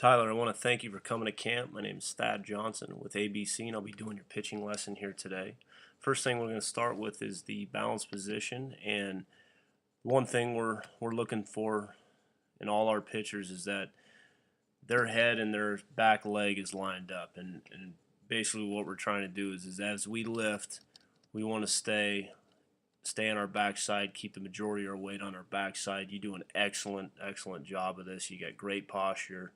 Tyler, I want to thank you for coming to camp. My name is Thad Johnson with ABC, and I'll be doing your pitching lesson here today. First thing we're going to start with is the balance position, and one thing we're looking for in all our pitchers is that their head and their back leg is lined up, and basically what we're trying to do is as we lift, we want to stay on our backside, keep the majority of our weight on our backside. You do an excellent job of this. You got great posture.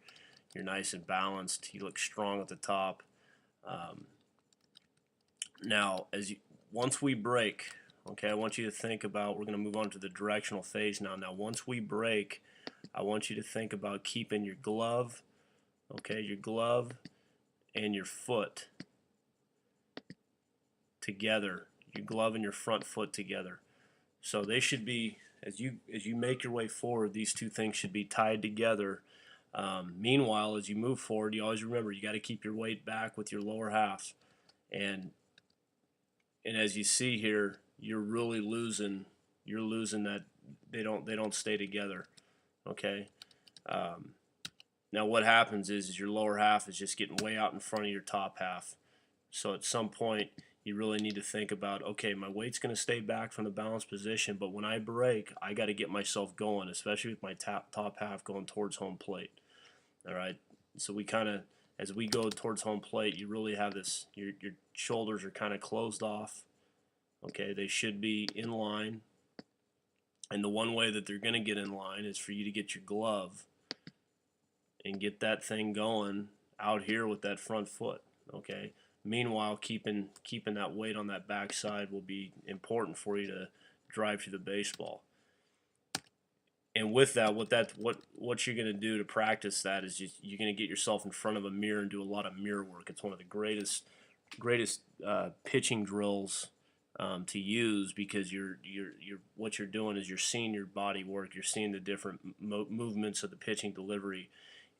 You're nice and balanced. You look strong at the top. Now, once we break, okay, I want you to think about, we're going to move on to the directional phase now. Now, once we break, I want you to think about keeping your glove, okay, your glove and your foot together. Your glove and your front foot together. So they should be, as you make your way forward, these two things should be tied together. Meanwhile, as you move forward, you always remember you got to keep your weight back with your lower half, and as you see here, you're really losing. You're losing that they don't stay together. Okay. Now what happens is your lower half is just getting way out in front of your top half. So at some point, you really need to think about, okay, my weight's going to stay back from the balanced position, but when I break, I got to get myself going, especially with my top half going towards home plate. All right, so we kind of, as we go towards home plate, you really have this, your shoulders are kind of closed off. Okay, they should be in line, and the one way that they're going to get in line is for you to get your glove and get that thing going out here with that front foot. Okay. Meanwhile, keeping that weight on that backside will be important for you to drive to the baseball. And with that, what you're going to do to practice that is you're going to get yourself in front of a mirror and do a lot of mirror work. It's one of the greatest pitching drills to use, because what you're doing is you're seeing your body work. You're seeing the different movements of the pitching delivery,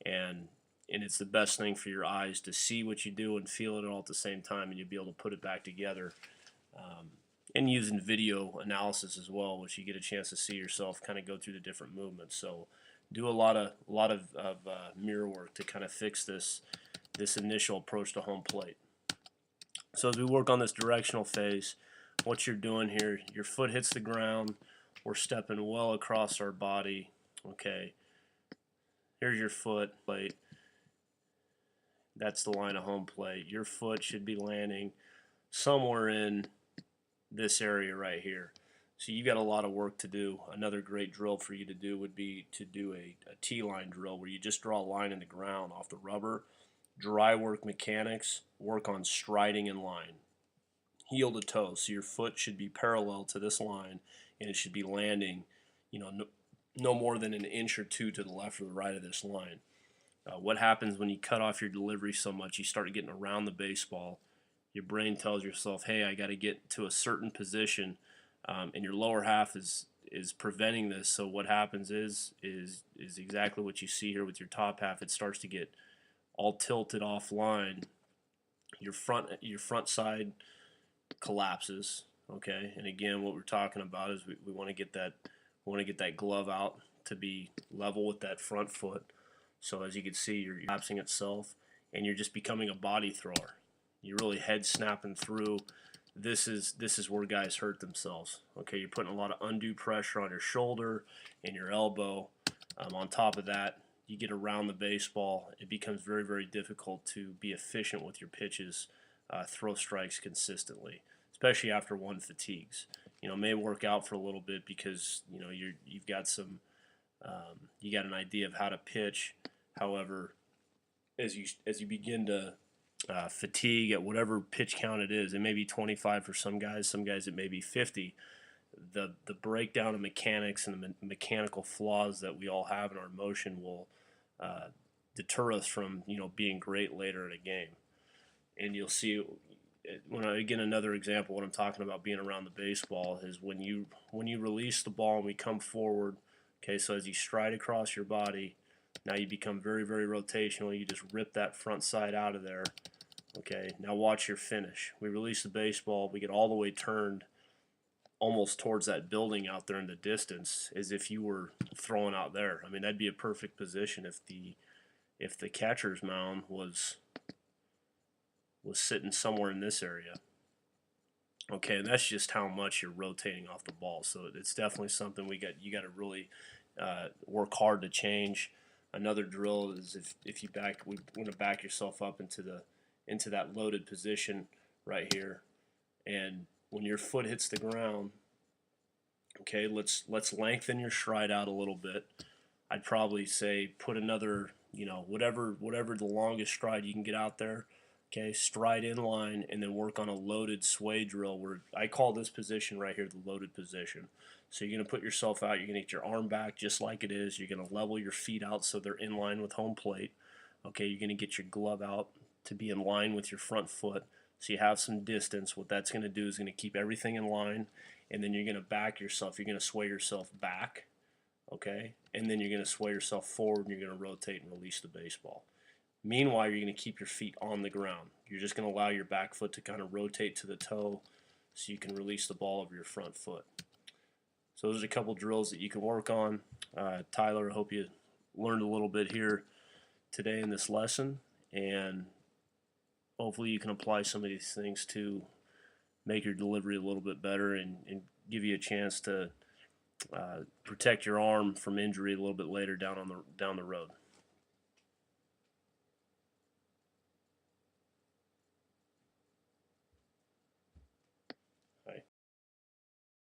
and it's the best thing for your eyes to see what you do and feel it all at the same time, and you'll be able to put it back together. And using video analysis as well, which you get a chance to see yourself kind of go through the different movements. So do a lot of mirror work to kind of fix this initial approach to home plate. So as we work on this directional phase, what you're doing here, your foot hits the ground, we're stepping well across our body. Okay, here's your foot plate. That's the line of home plate. Your foot should be landing somewhere in this area right here. So you got a lot of work to do. Another great drill for you to do would be to do a T-line drill, where you just draw a line in the ground off the rubber. Dry work mechanics, work on striding in line, heel to toe. So your foot should be parallel to this line, and it should be landing, no more than an inch or two to the left or the right of this line. What happens when you cut off your delivery so much, you start getting around the baseball. Your brain tells yourself, hey, I got to get to a certain position, and your lower half is preventing this. So what happens is exactly what you see here with your top half. It starts to get all tilted offline. Your front side collapses. Okay, and again, what we're talking about is we want to get that glove out to be level with that front foot. So as you can see, you're collapsing itself, and you're just becoming a body thrower. You're really head snapping through. This is where guys hurt themselves. Okay, you're putting a lot of undue pressure on your shoulder and your elbow. On top of that, you get around the baseball. It becomes very difficult to be efficient with your pitches, throw strikes consistently, especially after one fatigues. It may work out for a little bit because you've got some you got an idea of how to pitch. However, as you begin to fatigue at whatever pitch count it is, it may be 25 for some guys it may be 50. The breakdown of mechanics and the mechanical flaws that we all have in our motion will deter us from being great later in a game. And you'll see, again, another example, what I'm talking about being around the baseball is when you release the ball and we come forward. Okay, so as you stride across your body, now you become very rotational. You just rip that front side out of there. Okay, now watch your finish. We release the baseball, we get all the way turned almost towards that building out there in the distance, as if you were throwing out there. I mean, that'd be a perfect position if if the catcher's mound was sitting somewhere in this area. Okay, and that's just how much you're rotating off the ball. So it's definitely something you got to really work hard to change. Another drill is if you want to back yourself up into that loaded position right here, and when your foot hits the ground, okay, let's lengthen your stride out a little bit. I'd probably say put another, whatever the longest stride you can get out there. Okay, stride in line and then work on a loaded sway drill where I call this position right here the loaded position. So you're going to put yourself out, you're going to get your arm back just like it is, you're going to level your feet out so they're in line with home plate. Okay, you're going to get your glove out to be in line with your front foot so you have some distance. What that's going to do is going to keep everything in line, and then you're going to back yourself, you're going to sway yourself back, okay, and then you're going to sway yourself forward and you're going to rotate and release the baseball. Meanwhile, you're going to keep your feet on the ground. You're just going to allow your back foot to kind of rotate to the toe so you can release the ball of your front foot. So those are a couple drills that you can work on. Tyler, I hope you learned a little bit here today in this lesson, and hopefully you can apply some of these things to make your delivery a little bit better and give you a chance to protect your arm from injury a little bit later down the road.